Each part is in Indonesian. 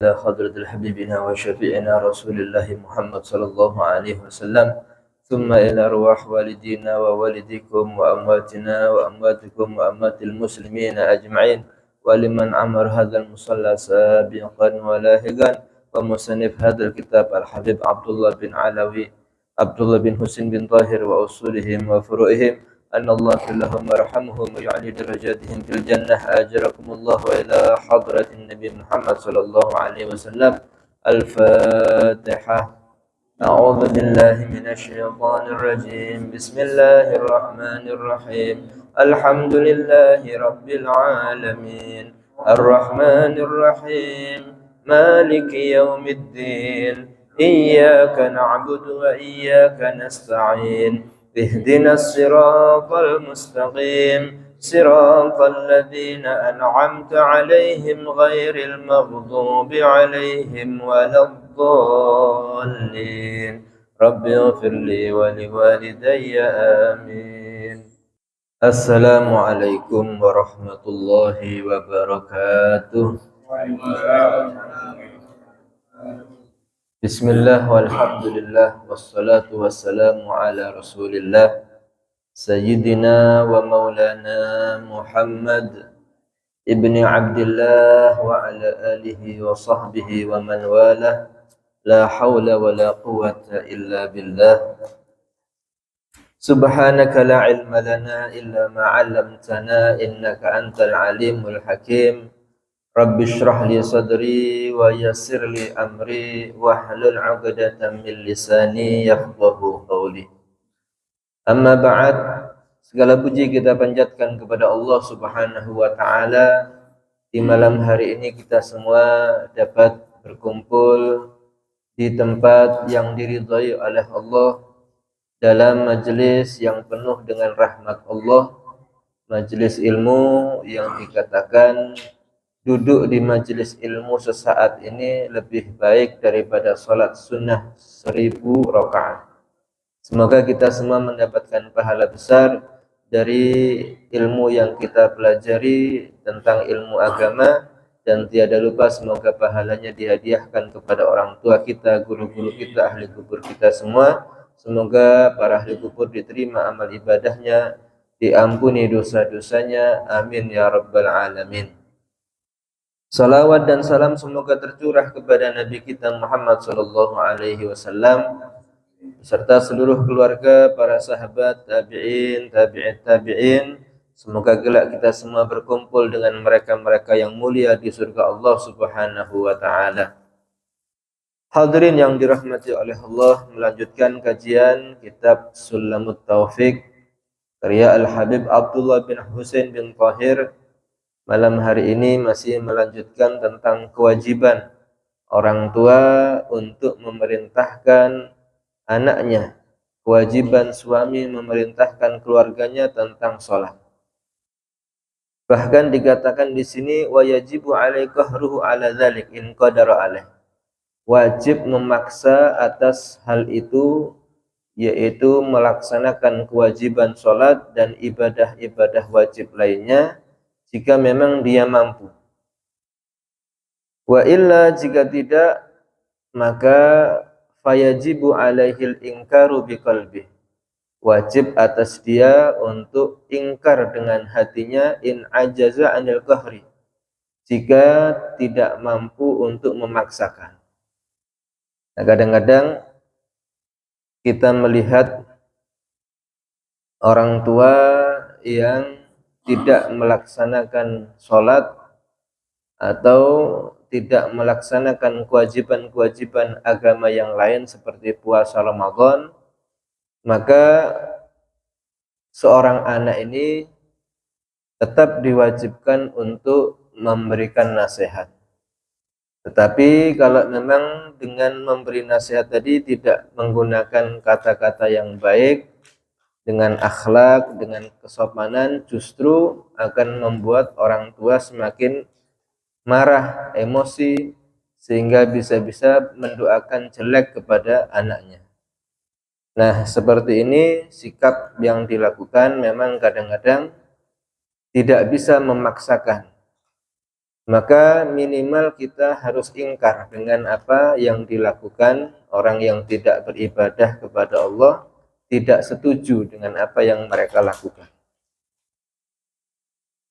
إلى حضرة حبيبنا وشفيعنا رسول الله محمد صلى الله عليه وسلم، ثم إلى أرواح والدينا ووالديكم وأمواتنا وأمواتكم وأموات المسلمين أجمعين، ولمن عمر هذا المصلى سابقا ولاحقا، ومصنف هذا الكتاب الحبيب عبد الله بن علوي عبد الله بن حسين بن طاهر وأصولهم وفروعهم، أن الله لهم ويرحمهم ويعلي درجاتهم في الجنة. أجركم الله إلى حضرة النبي محمد صلى الله عليه وسلم. الفاتحة. أعوذ بالله من الشيطان الرجيم. بسم الله الرحمن الرحيم. الحمد لله رب العالمين الرحمن الرحيم مالك يوم الدين إياك نعبد وإياك نستعين اهدنا الصراط المستقيم صراط الذين أنعمت عليهم غير المغضوب عليهم ولا الضالين. رب اغفر لي ولوالدي آمين. السلام عليكم ورحمة الله وبركاته. Bismillah walhamdulillah wassalatu wassalamu ala rasulillah Sayyidina wa maulana Muhammad ibni Abdillah wa ala alihi wa sahbihi wa man walah. La hawla wa la quwwata illa billah. Subhanaka la ilma lana illa ma 'allamtana innaka antal alimul hakim. Rabbi shrah li sadri wa yassir li amri wahlul 'uqdatam min lisani yafqahu qawli. Amma ba'd, segala puji kita panjatkan kepada Allah Subhanahu wa taala. Di malam hari ini kita semua dapat berkumpul di tempat yang diridhai oleh Allah dalam majelis yang penuh dengan rahmat Allah, majelis ilmu yang dikatakan duduk di majelis ilmu sesaat ini lebih baik daripada salat sunnah 1000 rakaat. Semoga kita semua mendapatkan pahala besar dari ilmu yang kita pelajari tentang ilmu agama, dan tiada lupa semoga pahalanya dihadiahkan kepada orang tua kita, guru-guru kita, ahli kubur kita semua. Semoga para ahli kubur diterima amal ibadahnya, diampuni dosa-dosanya, amin ya rabbal alamin. Salawat dan salam semoga tercurah kepada Nabi kita Muhammad sallallahu alaihi wasallam beserta seluruh keluarga, para sahabat, tabi'in, tabi'in. Semoga kelak kita semua berkumpul dengan mereka-mereka yang mulia di surga Allah Subhanahu wa taala. Hadirin yang dirahmati oleh Allah, melanjutkan kajian kitab Sulamut Taufiq karya Al-Habib Abdullah bin Husain bin Tahir. Malam hari ini masih melanjutkan tentang kewajiban orang tua untuk memerintahkan anaknya, kewajiban suami memerintahkan keluarganya tentang sholat. Bahkan dikatakan di sini wa yajibu alaika ruhu ala dzalik in qadara alaih. Wajib memaksa atas hal itu, yaitu melaksanakan kewajiban sholat dan ibadah-ibadah wajib lainnya jika memang dia mampu. Wa illa, jika tidak, maka fayajibu alaihil ingkaru biqalbih. Wajib atas dia untuk ingkar dengan hatinya in ajaza anil qahri, jika tidak mampu untuk memaksakan. Nah, kadang-kadang kita melihat orang tua yang tidak melaksanakan sholat atau tidak melaksanakan kewajiban-kewajiban agama yang lain seperti puasa Ramadan, maka seorang anak ini tetap diwajibkan untuk memberikan nasihat. Tetapi kalau memang dengan memberi nasihat tadi tidak menggunakan kata-kata yang baik, dengan akhlak, dengan kesopanan, justru akan membuat orang tua semakin marah, emosi, sehingga bisa-bisa mendoakan jelek kepada anaknya. Nah, seperti ini sikap yang dilakukan memang kadang-kadang tidak bisa memaksakan. maka minimal kita harus ingkar dengan apa yang dilakukan orang yang tidak beribadah kepada Allah, tidak setuju dengan apa yang mereka lakukan.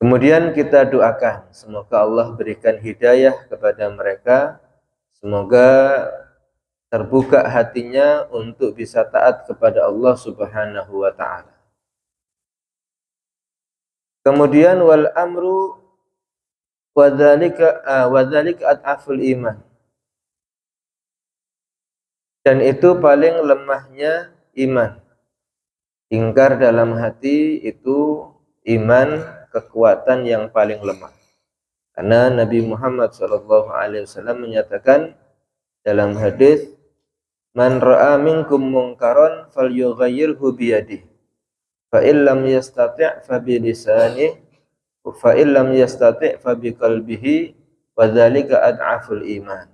Kemudian kita doakan semoga Allah berikan hidayah kepada mereka, semoga terbuka hatinya untuk bisa taat kepada Allah Subhanahu wa taala. Kemudian wal amru wadzalika ad'aful iman. Dan itu paling lemahnya iman. Ingkar dalam hati itu iman, kekuatan yang paling lemah. Karena Nabi Muhammad SAW menyatakan dalam hadis, man ra'a minkum munkaran falyughayyirhu biyadihi, fa illam yastati' fa bi lisanihi, fa illam yastati' fa bi qalbihi, wa dzalika ad'aful iman.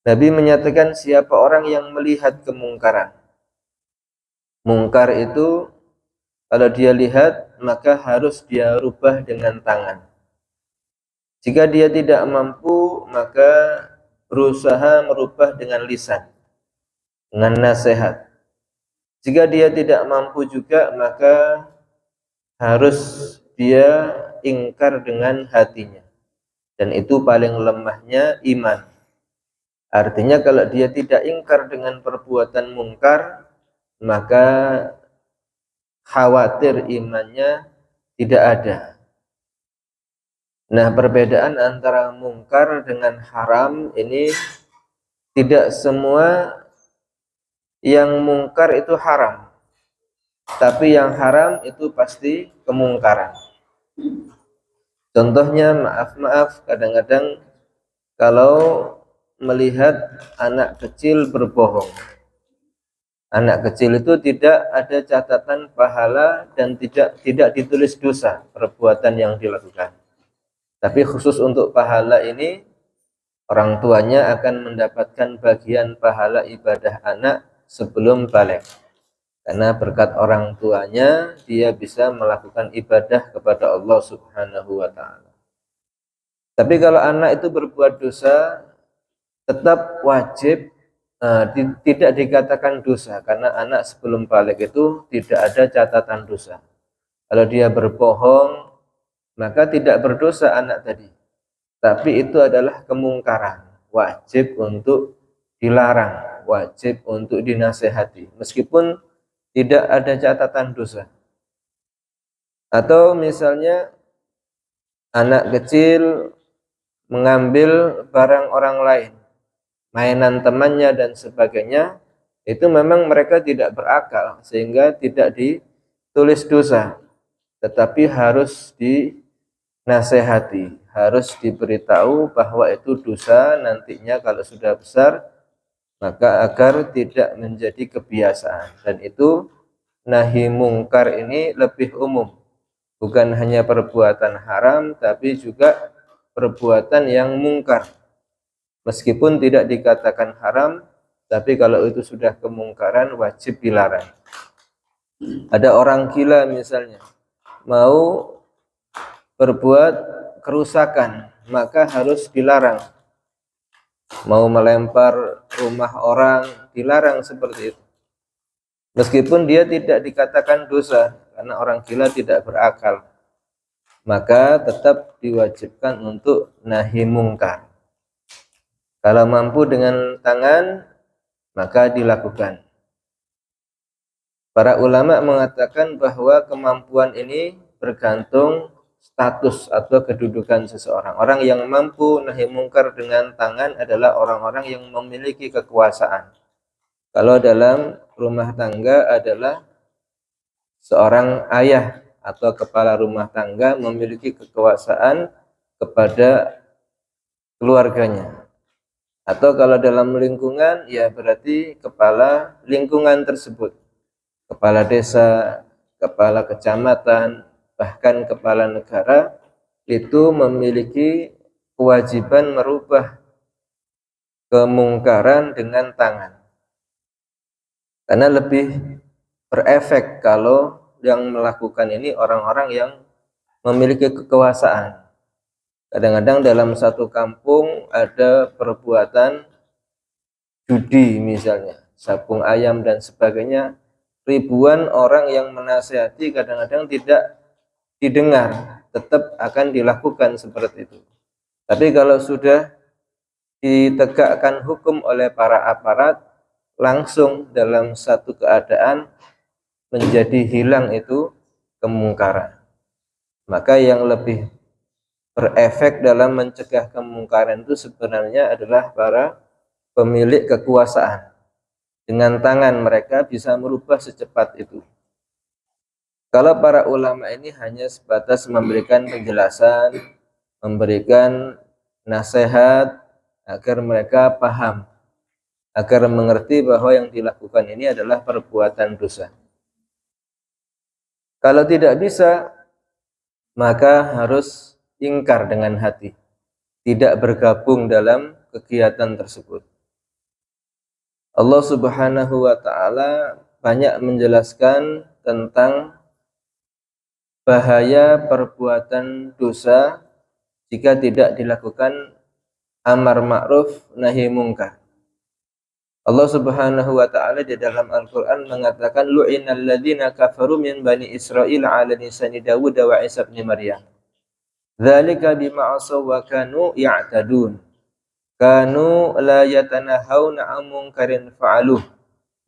Nabi menyatakan siapa orang yang melihat kemungkaran. Mungkar itu kalau dia lihat maka harus dia rubah dengan tangan. Jika dia tidak mampu maka berusaha merubah dengan lisan, dengan nasihat. Jika dia tidak mampu juga maka harus dia ingkar dengan hatinya. Dan itu paling lemahnya iman. Artinya kalau dia tidak ingkar dengan perbuatan mungkar, maka khawatir imannya tidak ada. Nah, perbedaan antara mungkar dengan haram ini tidak semua yang mungkar itu haram. Tapi yang haram itu pasti kemungkaran. Contohnya, maaf, kadang-kadang kalau melihat anak kecil berbohong. Anak kecil itu tidak ada catatan pahala dan tidak ditulis dosa perbuatan yang dilakukan. Tapi khusus untuk pahala ini, orang tuanya akan mendapatkan bagian pahala ibadah anak sebelum balik. Karena berkat orang tuanya, dia bisa melakukan ibadah kepada Allah Subhanahu wa ta'ala. Tapi kalau anak itu berbuat dosa, tetap wajib tidak dikatakan dosa, karena anak sebelum balik itu tidak ada catatan dosa. Kalau dia berbohong, maka tidak berdosa anak tadi. Tapi itu adalah kemungkaran, wajib untuk dilarang, wajib untuk dinasehati, meskipun tidak ada catatan dosa. Atau misalnya anak kecil mengambil barang orang lain, mainan temannya dan sebagainya, itu memang mereka tidak berakal sehingga tidak ditulis dosa, tetapi harus dinasehati, harus diberitahu bahwa itu dosa nantinya kalau sudah besar, maka agar tidak menjadi kebiasaan. Dan itu nahi mungkar ini lebih umum, bukan hanya perbuatan haram tapi juga perbuatan yang mungkar. Meskipun tidak dikatakan haram, tapi kalau itu sudah kemungkaran wajib dilarang. Ada orang gila misalnya, mau berbuat kerusakan, maka harus dilarang. Mau melempar rumah orang, dilarang seperti itu. Meskipun dia tidak dikatakan dosa, karena orang gila tidak berakal, maka tetap diwajibkan untuk nahi mungkar. Kalau mampu dengan tangan, maka dilakukan. Para ulama mengatakan bahwa kemampuan ini bergantung status atau kedudukan seseorang. Orang yang mampu nahi mungkar dengan tangan adalah orang-orang yang memiliki kekuasaan. Kalau dalam rumah tangga adalah seorang ayah atau kepala rumah tangga memiliki kekuasaan kepada keluarganya. Atau kalau dalam lingkungan, ya berarti kepala lingkungan tersebut. Kepala desa, kepala kecamatan, bahkan kepala negara itu memiliki kewajiban merubah kemungkaran dengan tangan. Karena lebih berefek kalau yang melakukan ini orang-orang yang memiliki kekuasaan. Kadang-kadang dalam satu kampung ada perbuatan judi misalnya, sabung ayam dan sebagainya. Ribuan orang yang menasihati kadang-kadang tidak didengar, tetap akan dilakukan seperti itu. Tapi kalau sudah ditegakkan hukum oleh para aparat, langsung dalam satu keadaan menjadi hilang itu kemungkaran. Maka yang lebih berefek dalam mencegah kemungkaran itu sebenarnya adalah para pemilik kekuasaan. Dengan tangan mereka bisa merubah secepat itu. Kalau para ulama ini hanya sebatas memberikan penjelasan, memberikan nasihat agar mereka paham, agar mengerti bahwa yang dilakukan ini adalah perbuatan dosa. Kalau tidak bisa, maka harus ingkar dengan hati, tidak bergabung dalam kegiatan tersebut. Allah Subhanahu wa ta'ala banyak menjelaskan tentang bahaya perbuatan dosa jika tidak dilakukan amar ma'ruf nahi mungkar. Allah Subhanahu wa ta'ala di dalam Al-Qur'an mengatakan lu'inal ladzina kafaru min bani Israil 'ala lisani Dawud wa Isa bin Maryam. Dzalika bima asaw wa kanu ya'tadun. Kanu la yatanahawna 'an munkarin fa'aluh.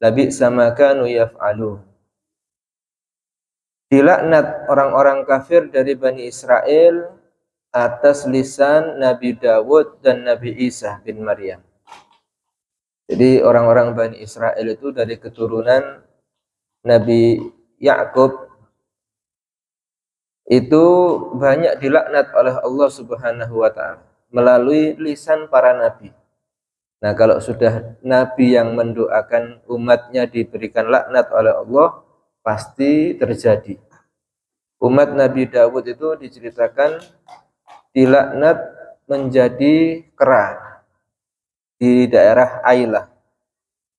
Labi'sa ma kanu yaf'alun. Dilaknat orang-orang kafir dari Bani Israel atas lisan Nabi Dawud dan Nabi Isa bin Maryam. Jadi orang-orang Bani Israel itu dari keturunan Nabi Yakub itu banyak dilaknat oleh Allah Subhanahu wa ta'ala melalui lisan para nabi. Nah, kalau sudah nabi yang mendoakan umatnya diberikan laknat oleh Allah, pasti terjadi. Umat Nabi Dawud itu diceritakan dilaknat menjadi kera di daerah Ailah.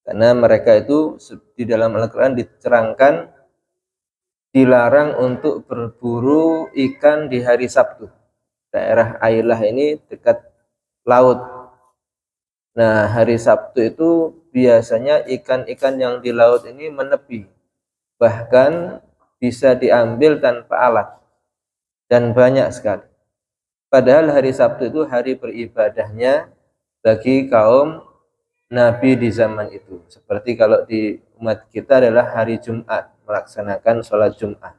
Karena mereka itu di dalam Al-Quran diterangkan dilarang untuk berburu ikan di hari Sabtu. Daerah Ailah ini dekat laut. Nah, hari Sabtu itu biasanya ikan-ikan yang di laut ini menepi. Bahkan bisa diambil tanpa alat. Dan banyak sekali. Padahal hari Sabtu itu hari beribadahnya bagi kaum Nabi di zaman itu. Seperti kalau di umat kita adalah hari Jumat, melaksanakan sholat Jumat.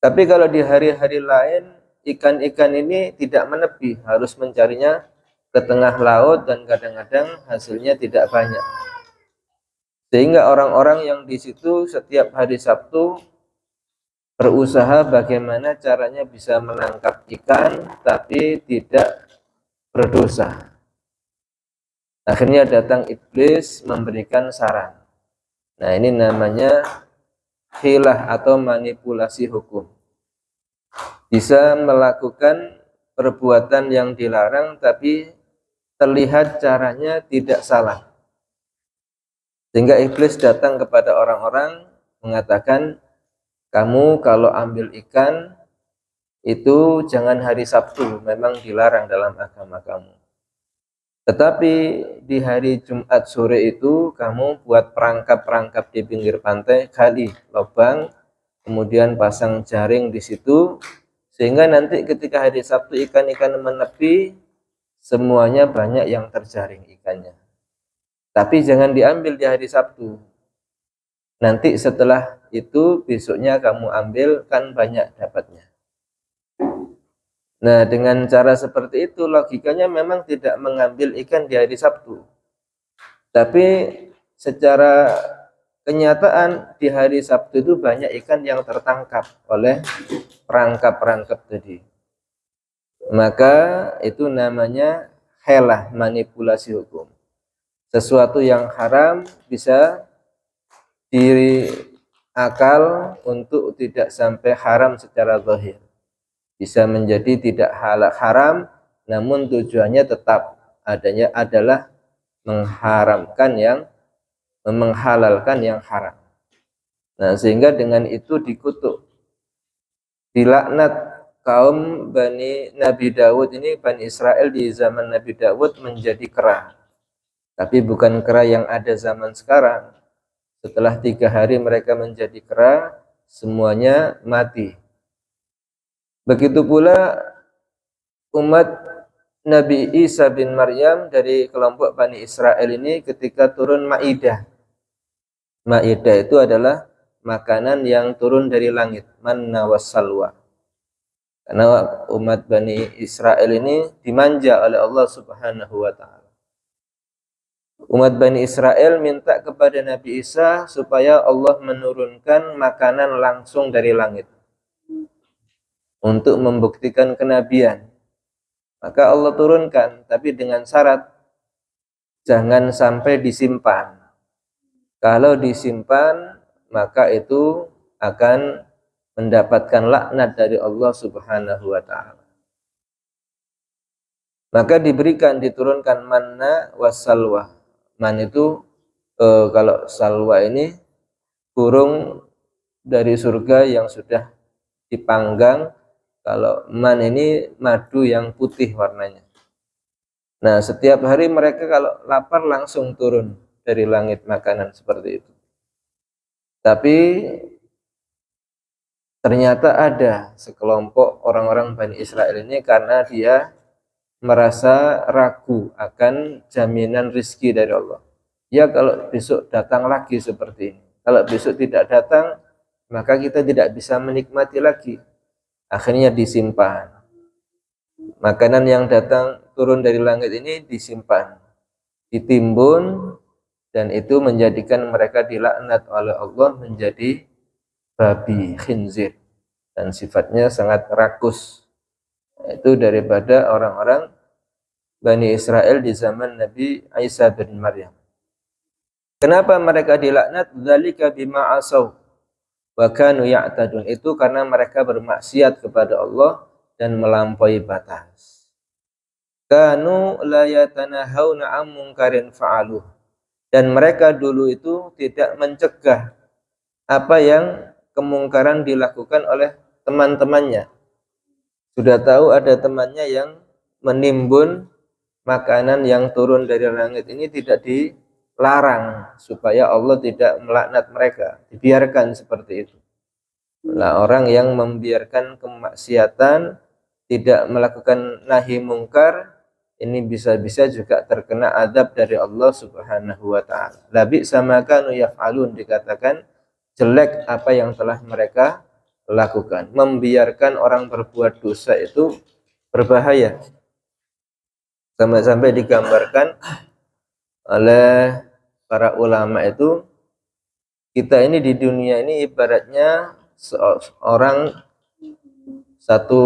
Tapi kalau di hari-hari lain, ikan-ikan ini tidak menepi, harus mencarinya ke tengah laut dan kadang-kadang hasilnya tidak banyak. Sehingga orang-orang yang di situ setiap hari Sabtu berusaha bagaimana caranya bisa menangkap ikan tapi tidak berdosa. Akhirnya datang iblis memberikan saran. Nah, ini namanya khilah atau manipulasi hukum. Bisa melakukan perbuatan yang dilarang tapi terlihat caranya tidak salah. Sehingga iblis datang kepada orang-orang mengatakan, kamu kalau ambil ikan itu jangan hari Sabtu, memang dilarang dalam agama kamu. Tetapi di hari Jumat sore itu kamu buat perangkap-perangkap di pinggir pantai, gali lubang, kemudian pasang jaring di situ, sehingga nanti ketika hari Sabtu ikan-ikan menepi, semuanya banyak yang terjaring ikannya. Tapi jangan diambil di hari Sabtu. Nanti setelah itu besoknya kamu ambil, kan banyak dapatnya. Nah, dengan cara seperti itu logikanya memang tidak mengambil ikan di hari Sabtu. Tapi secara kenyataan di hari Sabtu itu banyak ikan yang tertangkap oleh perangkap-perangkap tadi. Maka itu namanya khilah, manipulasi hukum. Sesuatu yang haram bisa diakal untuk tidak sampai haram secara zahir. Bisa menjadi tidak haram, namun tujuannya tetap adalah menghalalkan yang haram. Nah, sehingga dengan itu dikutuk, dilaknat kaum Nabi Dawud ini, Bani Israel di zaman Nabi Dawud menjadi kera. Tapi bukan kera yang ada zaman sekarang. Setelah 3 hari mereka menjadi kera, semuanya mati. Begitu pula umat Nabi Isa bin Maryam dari kelompok Bani Israel ini ketika turun Maidah. Maidah itu adalah makanan yang turun dari langit, manna wassalwa. Karena umat Bani Israel ini dimanja oleh Allah Subhanahu wa taala. Umat Bani Israel minta kepada Nabi Isa supaya Allah menurunkan makanan langsung dari langit untuk membuktikan kenabian. Maka Allah turunkan, tapi dengan syarat jangan sampai disimpan. Kalau disimpan, maka itu akan mendapatkan laknat dari Allah Subhanahu wa taala. Maka diturunkan manna wassalwa. Man itu kalau salwa ini burung dari surga yang sudah dipanggang. Kalau man ini madu yang putih warnanya. Nah, setiap hari mereka kalau lapar langsung turun dari langit makanan seperti itu. Tapi ternyata ada sekelompok orang-orang Bani Israel ini karena dia merasa ragu akan jaminan rizki dari Allah. Ya, kalau besok datang lagi seperti ini. Kalau besok tidak datang, maka kita tidak bisa menikmati lagi. Akhirnya disimpan. Makanan yang datang turun dari langit ini disimpan, ditimbun, dan itu menjadikan mereka dilaknat oleh Allah menjadi babi khinzir dan sifatnya sangat rakus. Itu daripada orang-orang Bani Israel di zaman Nabi Isa bin Maryam. Kenapa mereka dilaknat? Dzalika bima asaw wa kanu ya'tadun. Itu karena mereka bermaksiat kepada Allah dan melampaui batas. Kanu la yatanahawna 'an munkarin fa'aluh. Dan mereka dulu itu tidak mencegah apa yang kemungkaran dilakukan oleh teman-temannya. Sudah tahu ada temannya yang menimbun makanan yang turun dari langit ini, tidak dilarang supaya Allah tidak melaknat mereka, dibiarkan seperti itu. Nah, orang yang membiarkan kemaksiatan, tidak melakukan nahi mungkar, ini bisa-bisa juga terkena adab dari Allah Subhanahu wa taala. Labi sama kanu yaf'alun, dikatakan jelek apa yang telah mereka lakukan. Membiarkan orang berbuat dosa itu berbahaya. Sampai-sampai digambarkan oleh para ulama itu, kita ini di dunia ini ibaratnya seorang, satu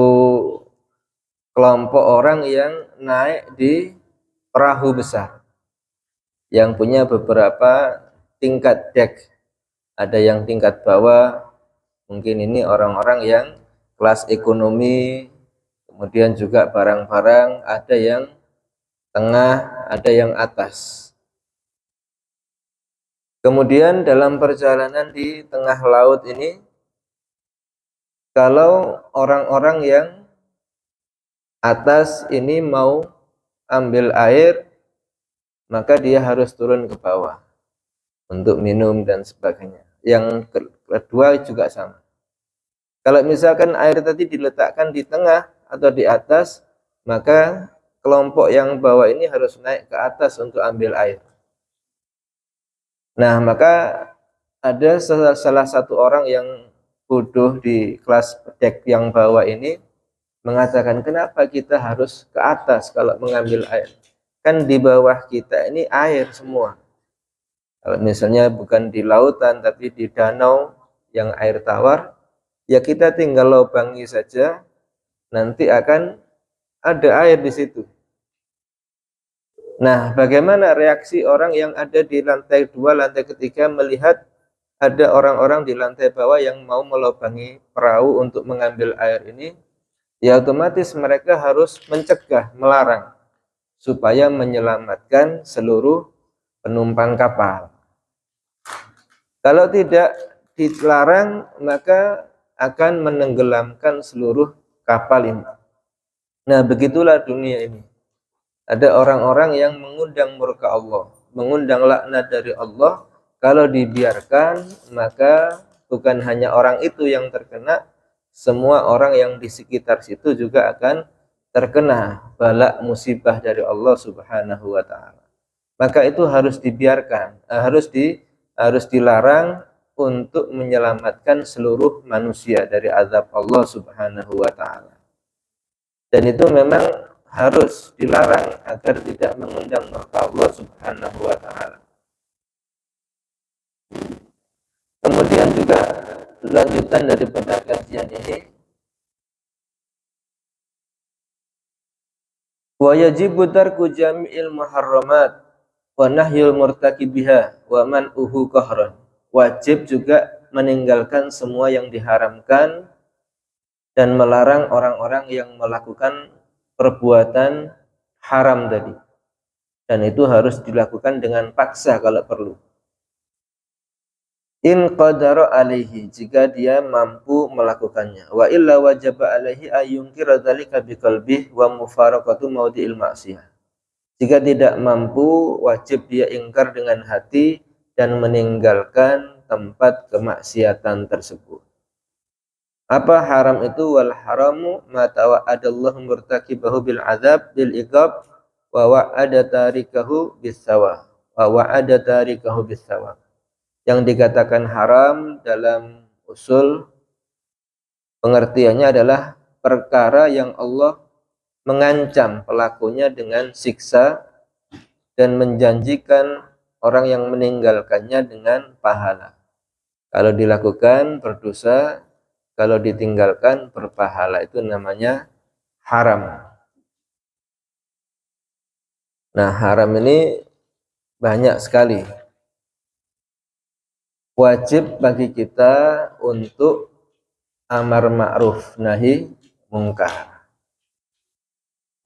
kelompok orang yang naik di perahu besar yang punya beberapa tingkat dek. Ada yang tingkat bawah, mungkin ini orang-orang yang kelas ekonomi, kemudian juga barang-barang, ada yang tengah, ada yang atas. Kemudian dalam perjalanan di tengah laut ini, kalau orang-orang yang atas ini mau ambil air, maka dia harus turun ke bawah untuk minum dan sebagainya. Yang kedua juga sama. Kalau misalkan air tadi diletakkan di tengah atau di atas, maka kelompok yang bawah ini harus naik ke atas untuk ambil air. Nah, maka ada salah satu orang yang bodoh di kelas dek yang bawah ini mengatakan, kenapa kita harus ke atas kalau mengambil air? Kan di bawah kita ini air semua. Kalau misalnya bukan di lautan tapi di danau yang air tawar, ya kita tinggal lobangi saja, nanti akan ada air di situ. Nah, bagaimana reaksi orang yang ada di lantai 2, lantai ketiga melihat ada orang-orang di lantai bawah yang mau melobangi perahu untuk mengambil air ini? Ya otomatis mereka harus mencegah, melarang, supaya menyelamatkan seluruh penumpang kapal. Kalau tidak dilarang, maka akan menenggelamkan seluruh kapal ini. Nah, begitulah dunia ini. Ada orang-orang yang mengundang murka Allah, mengundang laknat dari Allah. Kalau dibiarkan, maka bukan hanya orang itu yang terkena, semua orang yang di sekitar situ juga akan terkena bala musibah dari Allah Subhanahu wa taala. Maka itu harus dibiarkan, harus dilarang untuk menyelamatkan seluruh manusia dari azab Allah Subhanahu wa taala. Dan itu memang harus dilarang agar tidak mengundang murka Allah Subhanahu wa taala. Kemudian juga lanjutan daripada kajian ini, wa yajibu tarku jami'il muharramat wa nahyul murtakibiha wa man'uhu qahran. Wajib juga meninggalkan semua yang diharamkan dan melarang orang-orang yang melakukan perbuatan haram tadi. Dan itu harus dilakukan dengan paksa kalau perlu. In qadara alaihi, jika dia mampu melakukannya. Wa illa wajaba alaihi ayyunkira dzalika biqalbihi wa mufaraqatu maudhi'il ma'siyah. Jika tidak mampu, wajib dia ingkar dengan hati dan meninggalkan tempat kemaksiatan tersebut. Apa haram itu? Wal haramu ma tawa'adallahu murtakibahu bil azab bil iqab wa wa'ada tarikahu bis sawa. Wa wa'ada tarikahu bis sawa. Yang dikatakan haram dalam usul pengertiannya adalah perkara yang Allah mengancam pelakunya dengan siksa dan menjanjikan orang yang meninggalkannya dengan pahala. Kalau dilakukan berdosa, kalau ditinggalkan berpahala. Itu namanya haram. Nah, haram ini banyak sekali. Wajib bagi kita untuk amar ma'ruf nahi mungkar.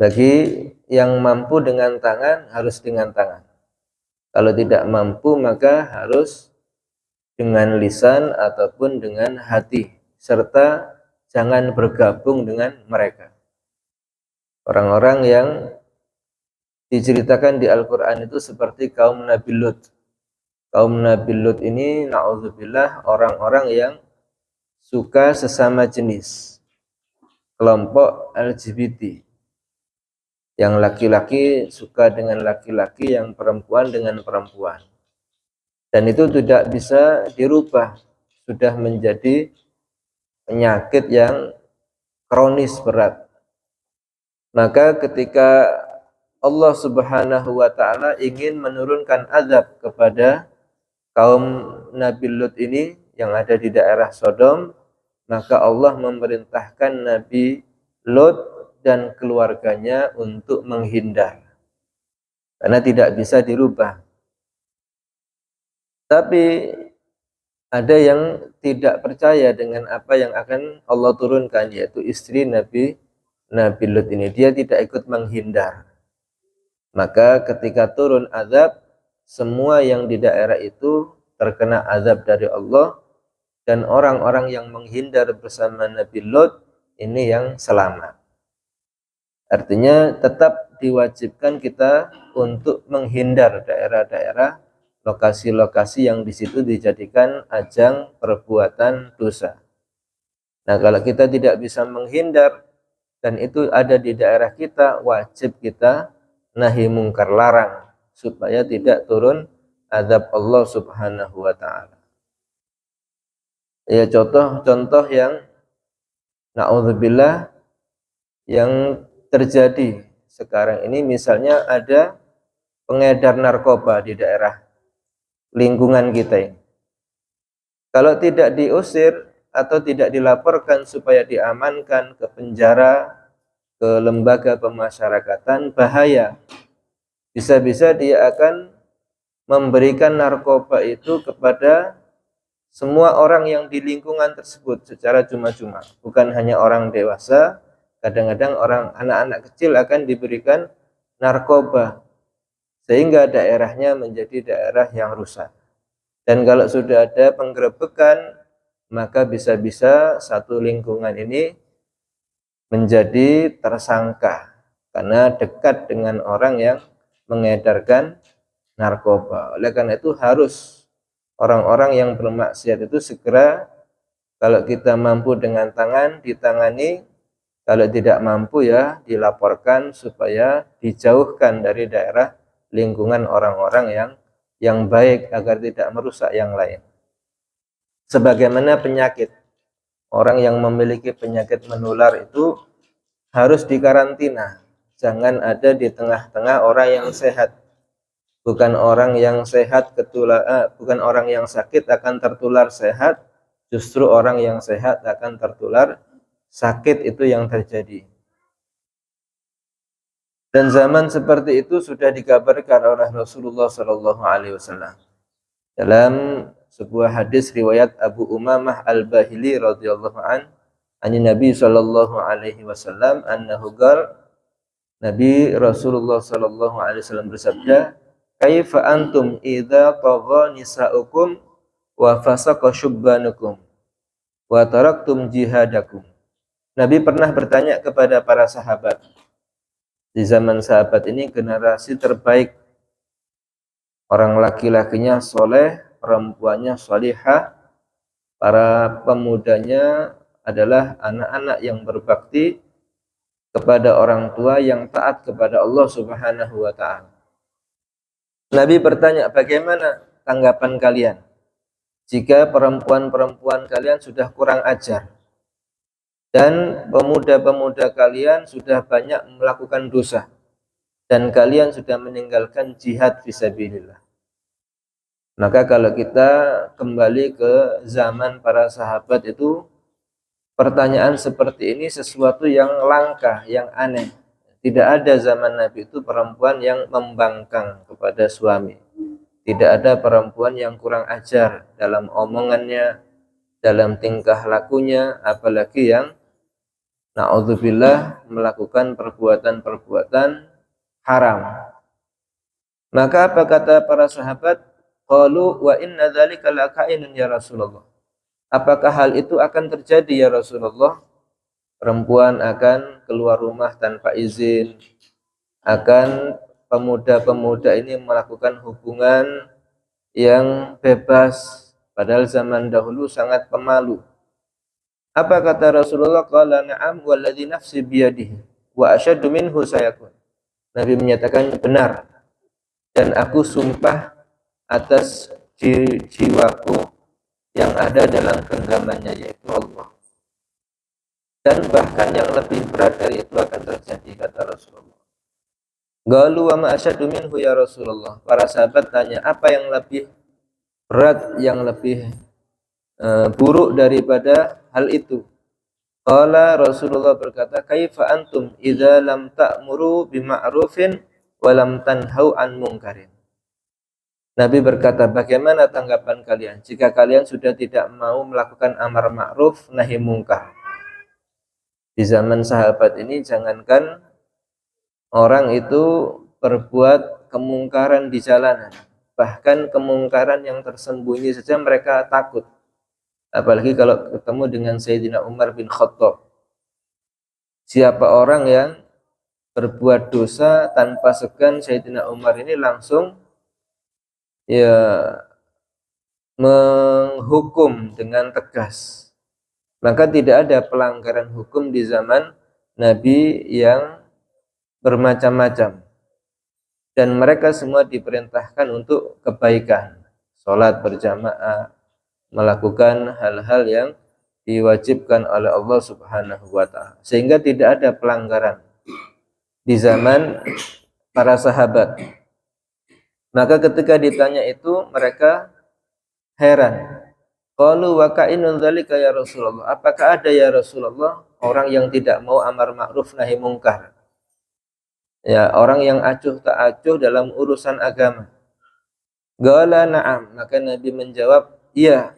Bagi yang mampu dengan tangan, harus dengan tangan. Kalau tidak mampu, maka harus dengan lisan ataupun dengan hati, serta jangan bergabung dengan mereka. Orang-orang yang diceritakan di Al-Quran itu seperti kaum Nabi Lut. Kaum Nabi Lut ini, na'udzubillah, orang-orang yang suka sesama jenis, kelompok LGBT. Yang laki-laki suka dengan laki-laki, yang perempuan dengan perempuan. Dan itu tidak bisa dirubah, sudah menjadi penyakit yang kronis berat. Maka ketika Allah Subhanahu wa taala ingin menurunkan azab kepada kaum Nabi Lut ini yang ada di daerah Sodom, maka Allah memerintahkan Nabi Lut dan keluarganya untuk menghindar, karena tidak bisa dirubah. Tapi ada yang tidak percaya dengan apa yang akan Allah turunkan, yaitu istri Nabi Lut ini. Dia tidak ikut menghindar. Maka ketika turun azab, semua yang di daerah itu terkena azab dari Allah, dan orang-orang yang menghindar bersama Nabi Lut ini yang selamat. Artinya tetap diwajibkan kita untuk menghindar daerah-daerah, lokasi-lokasi yang di situ dijadikan ajang perbuatan dosa. Nah, kalau kita tidak bisa menghindar dan itu ada di daerah kita, wajib kita nahi mungkar, larang, supaya tidak turun azab Allah Subhanahu wa taala. Ya, contoh yang na'udzubillah yang terjadi sekarang ini, misalnya ada pengedar narkoba di daerah lingkungan kita ini. Kalau tidak diusir atau tidak dilaporkan supaya diamankan ke penjara, ke lembaga pemasyarakatan, bahaya. Bisa-bisa dia akan memberikan narkoba itu kepada semua orang yang di lingkungan tersebut secara cuma-cuma. Bukan hanya orang dewasa, kadang-kadang orang anak-anak kecil akan diberikan narkoba, sehingga daerahnya menjadi daerah yang rusak. Dan kalau sudah ada penggerebekan, maka bisa-bisa satu lingkungan ini menjadi tersangka karena dekat dengan orang yang mengedarkan narkoba. Oleh karena itu harus orang-orang yang bermaksiat itu segera, kalau kita mampu dengan tangan ditangani, kalau tidak mampu ya dilaporkan supaya dijauhkan dari daerah lingkungan orang-orang yang baik agar tidak merusak yang lain. Sebagaimana penyakit, orang yang memiliki penyakit menular itu harus dikarantina. Jangan ada di tengah-tengah orang yang sehat. Bukan orang yang sehat bukan orang yang sakit akan tertular sehat, justru orang yang sehat akan tertular sakit, itu yang terjadi. Dan zaman seperti itu sudah dikabarkan oleh Rasulullah Shallallahu Alaihi Wasallam dalam sebuah hadis riwayat Abu Umamah Al-Bahili radhiyallahu an Nabi Shallallahu Alaihi Wasallam annahu qala, Nabi Rasulullah Shallallahu Alaihi Wasallam bersabda, kaifa antum idza tagha nisaukum wa fasaqa syubbanukum wa taraktum jihadakum. Nabi pernah bertanya kepada para sahabat. Di zaman sahabat ini generasi terbaik, orang laki-lakinya soleh, perempuannya solihah, para pemudanya adalah anak-anak yang berbakti kepada orang tua, yang taat kepada Allah Subhanahu wa ta'ala. Nabi bertanya, bagaimana tanggapan kalian jika perempuan-perempuan kalian sudah kurang ajar dan pemuda-pemuda kalian sudah banyak melakukan dosa dan kalian sudah meninggalkan jihad fisabilillah? Maka kalau kita kembali ke zaman para sahabat itu, pertanyaan seperti ini sesuatu yang langka, yang aneh. Tidak ada zaman Nabi itu perempuan yang membangkang kepada suami. Tidak ada perempuan yang kurang ajar dalam omongannya, dalam tingkah lakunya, apalagi yang na'udzubillah melakukan perbuatan-perbuatan haram. Maka apa kata para sahabat? Qalu wa inna dzalika lakainun ya Rasulullah. Apakah hal itu akan terjadi ya Rasulullah? Perempuan akan keluar rumah tanpa izin, akan pemuda-pemuda ini melakukan hubungan yang bebas, padahal zaman dahulu sangat pemalu. Apa kata Rasulullah? Qala na'am walladzi nafsi biyadihi wa asyaddu minhu sayakun. Nabi menyatakan benar, dan aku sumpah atas jiwaku yang ada dalam genggamannya, yaitu Allah. Dan bahkan yang lebih berat dari itu akan terjadi, kata Rasulullah. Qalu wa ma asyaddu minhu ya Rasulullah. Para sahabat tanya, apa yang lebih berat, yang lebih buruk daripada hal itu? Qala, Rasulullah berkata, kaifa antum idza lam ta'muru bima'rufin wa lam tanhau an munkarin. Nabi berkata, bagaimana tanggapan kalian jika kalian sudah tidak mau melakukan amar ma'ruf nahi mungkar? Di zaman sahabat ini jangankan orang itu berbuat kemungkaran di jalanan, bahkan kemungkaran yang tersembunyi saja mereka takut. Apalagi kalau ketemu dengan Sayyidina Umar bin Khattab. Siapa orang yang berbuat dosa tanpa segan, Sayyidina Umar ini langsung menghukum dengan tegas. Maka tidak ada pelanggaran hukum di zaman Nabi yang bermacam-macam. Dan mereka semua diperintahkan untuk kebaikan. Salat berjamaah, melakukan hal-hal yang diwajibkan oleh Allah Subhanahu wa ta'ala. Sehingga tidak ada pelanggaran di zaman para sahabat. Maka ketika ditanya itu mereka heran. Qalu wa ka'inun dzalika ya Rasulullah. Apakah ada ya Rasulullah orang yang tidak mau amar ma'ruf nahi mungkar? Ya, orang yang acuh tak acuh dalam urusan agama. Qala na'am. Maka Nabi menjawab, iya.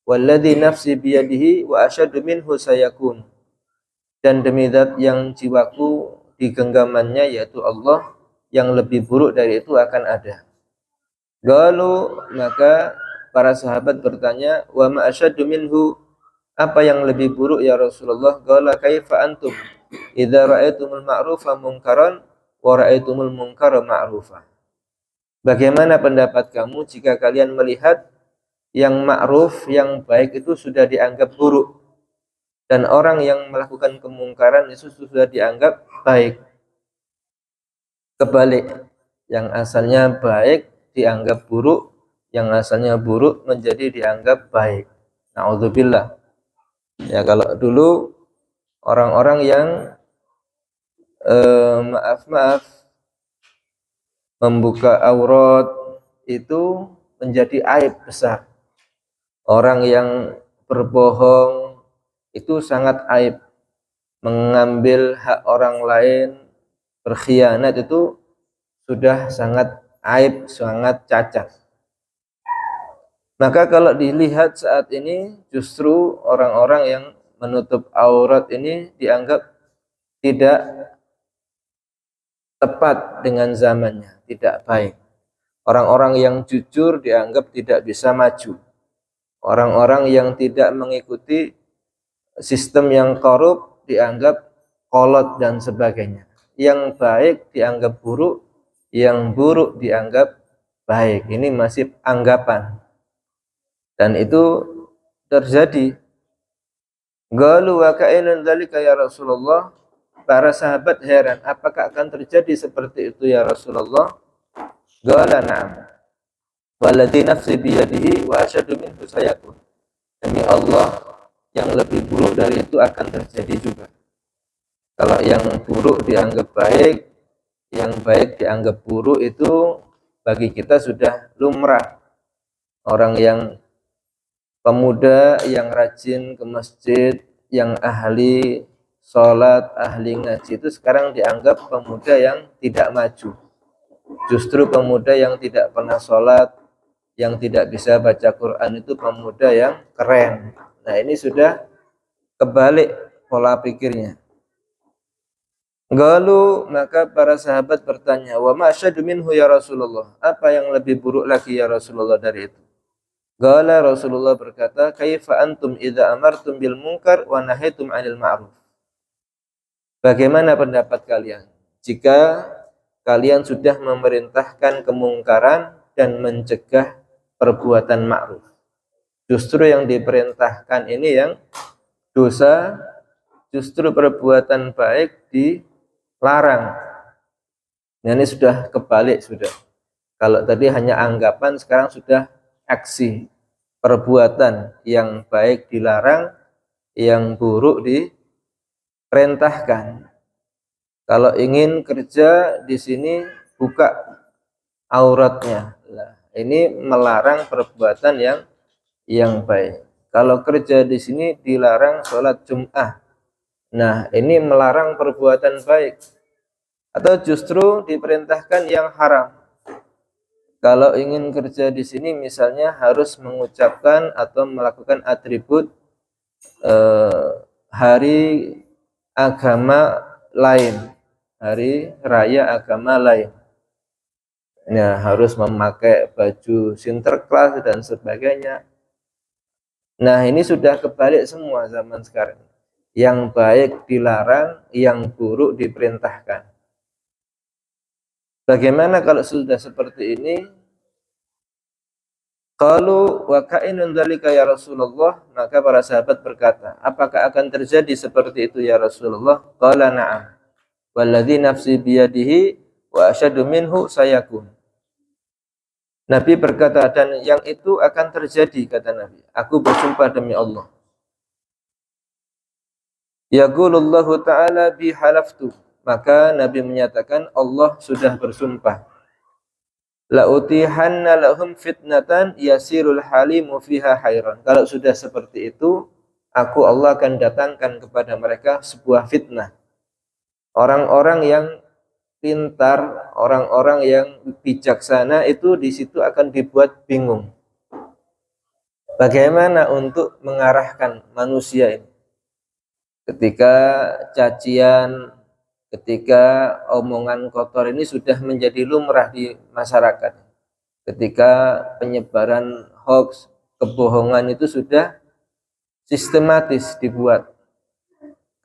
Walladzi nafsi biyadihi wa asyaddu minhu sayakun. Dan demi zat yang jiwaku di genggamannya, yaitu Allah, yang lebih buruk dari itu akan ada. Qalu, maka para sahabat bertanya, wa ma asyaddu minhu, apa yang lebih buruk ya Rasulullah? Qala kaifa antum idza ra'aitumul ma'rufa munkaran wa ra'aitumul munkara ma'rufa. Bagaimana pendapat kamu jika kalian melihat yang ma'ruf, yang baik itu sudah dianggap buruk, dan orang yang melakukan kemungkaran itu sudah dianggap baik? Kebalik, yang asalnya baik dianggap buruk, yang asalnya buruk menjadi dianggap baik. Na'udzubillah. Ya, kalau dulu orang-orang yang maaf membuka aurat itu menjadi aib besar. Orang yang berbohong itu sangat aib. Mengambil hak orang lain, berkhianat itu sudah sangat aib, sangat cacat. Maka kalau dilihat saat ini, justru orang-orang yang menutup aurat ini dianggap tidak tepat dengan zamannya, tidak baik. Orang-orang yang jujur dianggap tidak bisa maju. Orang-orang yang tidak mengikuti sistem yang korup dianggap kolot dan sebagainya. Yang baik dianggap buruk, yang buruk dianggap baik. Ini masih anggapan. Dan itu terjadi. Qalu wa ka'inun dzalika ya Rasulullah. Para sahabat heran, apakah akan terjadi seperti itu ya Rasulullah? Qala na'am. Walladzi nafsi biyadihi wa asyadu minhu sayakun. Demi Allah, yang lebih buruk dari itu akan terjadi juga. Kalau yang buruk dianggap baik, yang baik dianggap buruk, itu bagi kita sudah lumrah. Orang yang pemuda yang rajin ke masjid, yang ahli sholat, ahli ngaji, itu sekarang dianggap pemuda yang tidak maju. Justru pemuda yang tidak pernah sholat, yang tidak bisa baca Quran itu pemuda yang keren. Nah, ini sudah kebalik pola pikirnya. Galu, maka para sahabat bertanya, wa ma asyadu minhu ya Rasulullah, apa yang lebih buruk lagi ya Rasulullah dari itu? Gala, Rasulullah berkata, kaifa antum idza amartum bil munkar wa nahaitum 'anil ma'ruf. Bagaimana pendapat kalian jika kalian sudah memerintahkan kemungkaran dan mencegah perbuatan ma'ruf? Justru yang diperintahkan ini yang dosa, justru perbuatan baik dilarang. Nah, ini sudah kebalik sudah. Kalau tadi hanya anggapan, sekarang sudah aksi. Perbuatan yang baik dilarang, yang buruk diperintahkan. Kalau ingin kerja di sini buka auratnya. Nah, ini melarang perbuatan yang baik. Kalau kerja di sini dilarang sholat Jum'ah. Nah, ini melarang perbuatan baik. Atau justru diperintahkan yang haram. Kalau ingin kerja di sini misalnya harus mengucapkan atau melakukan atribut hari agama lain, hari raya agama lain. Nah, harus memakai baju Sinterklas dan sebagainya. Nah, ini sudah kebalik semua zaman sekarang. Yang baik dilarang, yang buruk diperintahkan. Bagaimana kalau sudah seperti ini? Qalu wa ka'inun dzalika ya Rasulullah, maka para sahabat berkata, apakah akan terjadi seperti itu ya Rasulullah? Qala na'am. Walladzi nafsi biyadihi wa asyadu minhu sayakun. Nabi berkata, dan yang itu akan terjadi, kata Nabi. Aku bersumpah demi Allah. Yaqulullahu ta'ala bi halaftu. Maka Nabi menyatakan Allah sudah bersumpah. La utihanna lahum fitnatan yasirul halimu fiha hayran. Kalau sudah seperti itu, aku Allah akan datangkan kepada mereka sebuah fitnah. Orang-orang yang pintar, orang-orang yang bijaksana itu di situ akan dibuat bingung. Bagaimana untuk mengarahkan manusia ini? Ketika cacian, ketika omongan kotor ini sudah menjadi lumrah di masyarakat. Ketika penyebaran hoax, kebohongan itu sudah sistematis dibuat.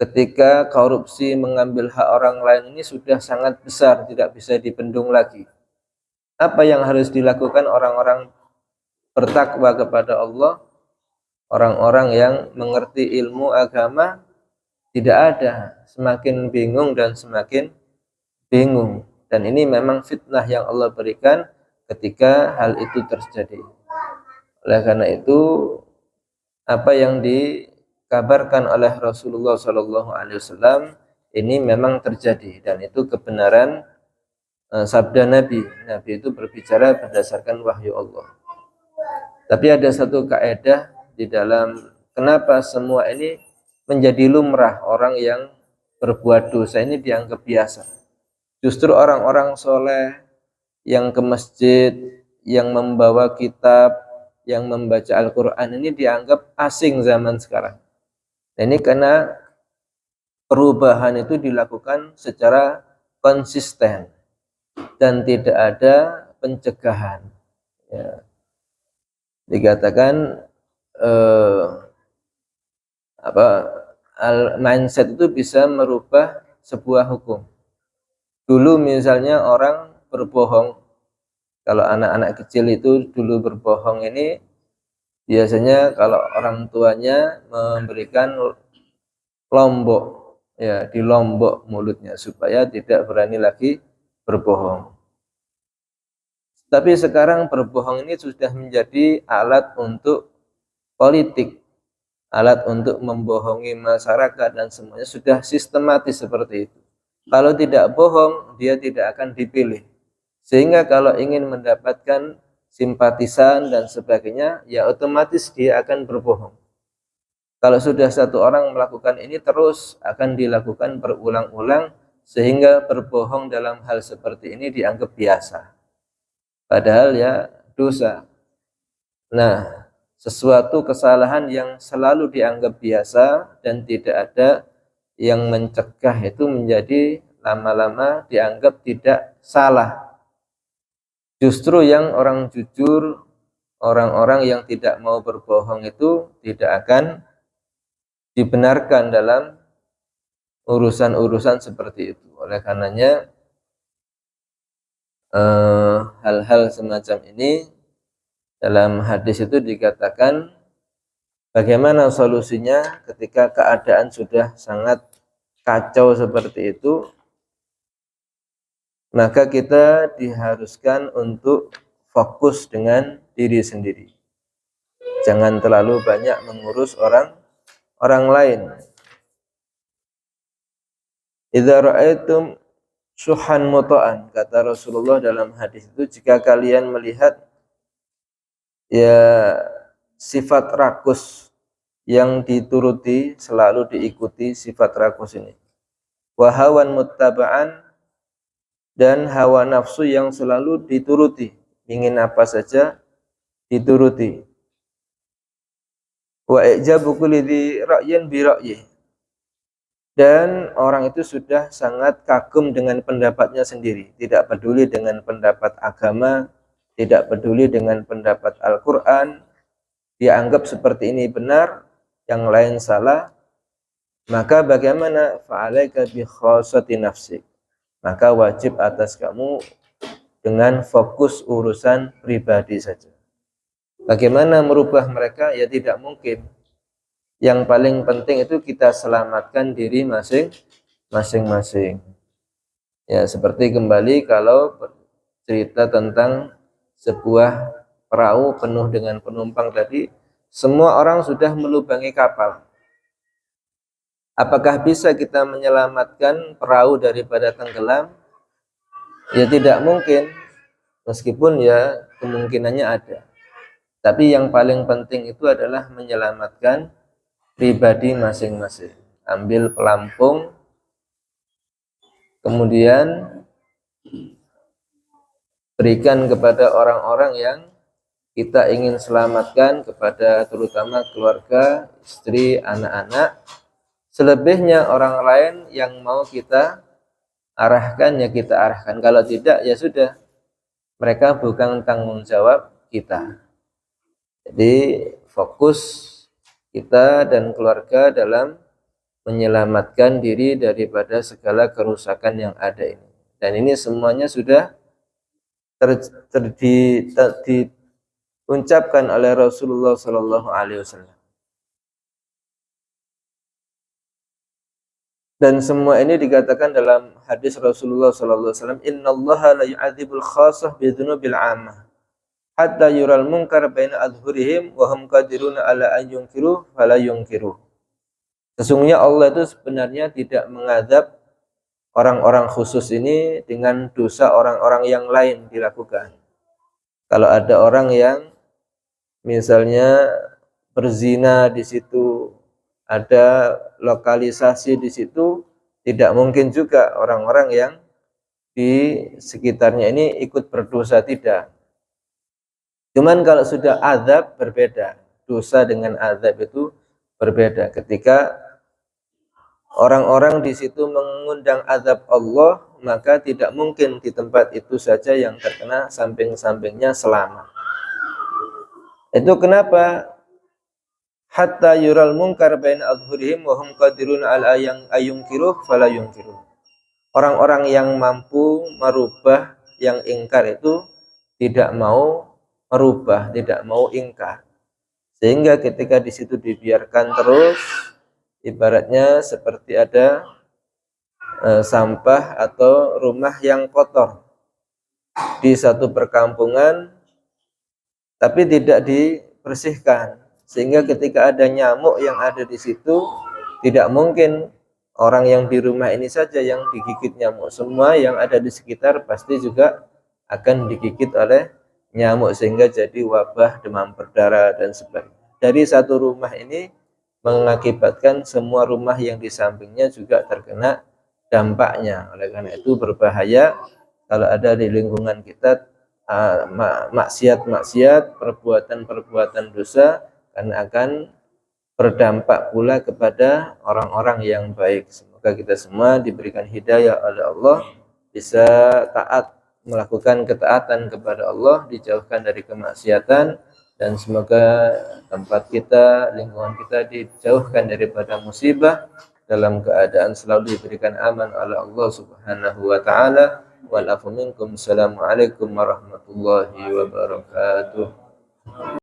ketika korupsi mengambil hak orang lain ini sudah sangat besar, tidak bisa dibendung lagi. Apa yang harus dilakukan orang-orang bertakwa kepada Allah, orang-orang yang mengerti ilmu agama? Tidak ada, semakin bingung dan semakin bingung. Dan ini memang fitnah yang Allah berikan ketika hal itu terjadi. Oleh karena itu, apa yang dikabarkan oleh Rasulullah SAW ini memang terjadi, dan itu kebenaran sabda Nabi. Nabi itu berbicara berdasarkan wahyu Allah. Tapi ada satu kaidah di dalam kenapa semua ini menjadi lumrah, orang yang berbuat dosa ini dianggap biasa. Justru orang-orang soleh yang ke masjid, yang membawa kitab, yang membaca Al-Quran ini dianggap asing zaman sekarang. Ini karena perubahan itu dilakukan secara konsisten dan tidak ada pencegahan. Ya. Dikatakan mindset itu bisa merubah sebuah hukum. Dulu misalnya orang berbohong, kalau anak-anak kecil itu dulu berbohong ini biasanya kalau orang tuanya memberikan lombok, ya di lombok mulutnya supaya tidak berani lagi berbohong. Tapi sekarang berbohong ini sudah menjadi alat untuk politik, alat untuk membohongi masyarakat, dan semuanya sudah sistematis seperti itu. Kalau tidak bohong, dia tidak akan dipilih. Sehingga kalau ingin mendapatkan simpatisan dan sebagainya, ya otomatis dia akan berbohong. Kalau sudah satu orang melakukan ini terus akan dilakukan berulang-ulang, sehingga berbohong dalam hal seperti ini dianggap biasa. Padahal ya dosa. Nah, sesuatu kesalahan yang selalu dianggap biasa dan tidak ada yang mencegah itu menjadi lama-lama dianggap tidak salah. Justru yang orang jujur, orang-orang yang tidak mau berbohong itu tidak akan dibenarkan dalam urusan-urusan seperti itu. Oleh karenanya hal-hal semacam ini dalam hadis itu dikatakan bagaimana solusinya ketika keadaan sudah sangat kacau seperti itu, maka kita diharuskan untuk fokus dengan diri sendiri. Jangan terlalu banyak mengurus orang lain. Idza ra'aitum syuhan muta'an, kata Rasulullah dalam hadis itu, jika kalian melihat ya sifat rakus yang dituruti, selalu diikuti sifat rakus ini. Wa hawan muttaba'an, dan hawa nafsu yang selalu dituruti, ingin apa saja dituruti. Wa ijabu kulli dzi ra'yin bi ra'yihi, dan orang itu sudah sangat kagum dengan pendapatnya sendiri, tidak peduli dengan pendapat agama, tidak peduli dengan pendapat Al-Quran, dia anggap seperti ini benar, yang lain salah. Maka bagaimana? Fa'alaika bi khassati nafsik, maka wajib atas kamu dengan fokus urusan pribadi saja. Bagaimana merubah mereka? Ya tidak mungkin. Yang paling penting itu kita selamatkan diri masing-masing. Ya seperti kembali kalau cerita tentang sebuah perahu penuh dengan penumpang tadi, semua orang sudah melubangi kapal. Apakah bisa kita menyelamatkan perahu daripada tenggelam? Ya tidak mungkin, meskipun ya kemungkinannya ada. Tapi yang paling penting itu adalah menyelamatkan pribadi masing-masing. Ambil pelampung, kemudian berikan kepada orang-orang yang kita ingin selamatkan, kepada terutama keluarga, istri, anak-anak. Selebihnya orang lain yang mau kita arahkan, ya kita arahkan. Kalau tidak, ya sudah, mereka bukan tanggung jawab kita. Jadi fokus kita dan keluarga dalam menyelamatkan diri daripada segala kerusakan yang ada ini. Dan ini semuanya sudah diucapkan oleh Rasulullah Sallallahu Alaihi Wasallam. Dan semua ini dikatakan dalam hadis Rasulullah Sallallahu Alaihi Wasallam, Innallaha la yu'adzibul khasah bidzunubil 'ammah hatta yural munkar baina adhurihim wa hum qadiruna ala an yunkiru fala yunkiru. Sesungguhnya Allah itu sebenarnya tidak mengadab orang-orang khusus ini dengan dosa orang-orang yang lain dilakukan. Kalau ada orang yang misalnya berzina di situ, ada lokalisasi di situ, tidak mungkin juga orang-orang yang di sekitarnya ini ikut berdosa, tidak. Cuman kalau sudah azab berbeda, dosa dengan azab itu berbeda. Ketika orang-orang di situ mengundang azab Allah, maka tidak mungkin di tempat itu saja yang terkena samping-sampingnya selamat. Itu kenapa? Hatta yural munkar baina adhurihim wa hum qadirun ala ayunkiruh fala yunkiruh. Orang-orang yang mampu merubah yang ingkar itu tidak mau merubah, tidak mau ingkar. Sehingga ketika di situ dibiarkan terus, ibaratnya seperti ada sampah atau rumah yang kotor di satu perkampungan, tapi tidak dibersihkan. Sehingga ketika ada nyamuk yang ada di situ, tidak mungkin orang yang di rumah ini saja yang digigit nyamuk. Semua yang ada di sekitar pasti juga akan digigit oleh nyamuk, sehingga jadi wabah demam berdarah dan sebagainya. Dari satu rumah ini mengakibatkan semua rumah yang di sampingnya juga terkena dampaknya. Oleh karena itu berbahaya kalau ada di lingkungan kita maksiat-maksiat, perbuatan-perbuatan dosa, karena akan berdampak pula kepada orang-orang yang baik. Semoga kita semua diberikan hidayah oleh Allah, bisa taat, melakukan ketaatan kepada Allah, dijauhkan dari kemaksiatan, dan semoga tempat kita, lingkungan kita dijauhkan daripada musibah, dalam keadaan selalu diberikan aman oleh Allah Subhanahu wa taala. Wal afu minkum. Assalamualaikum warahmatullahi wabarakatuh.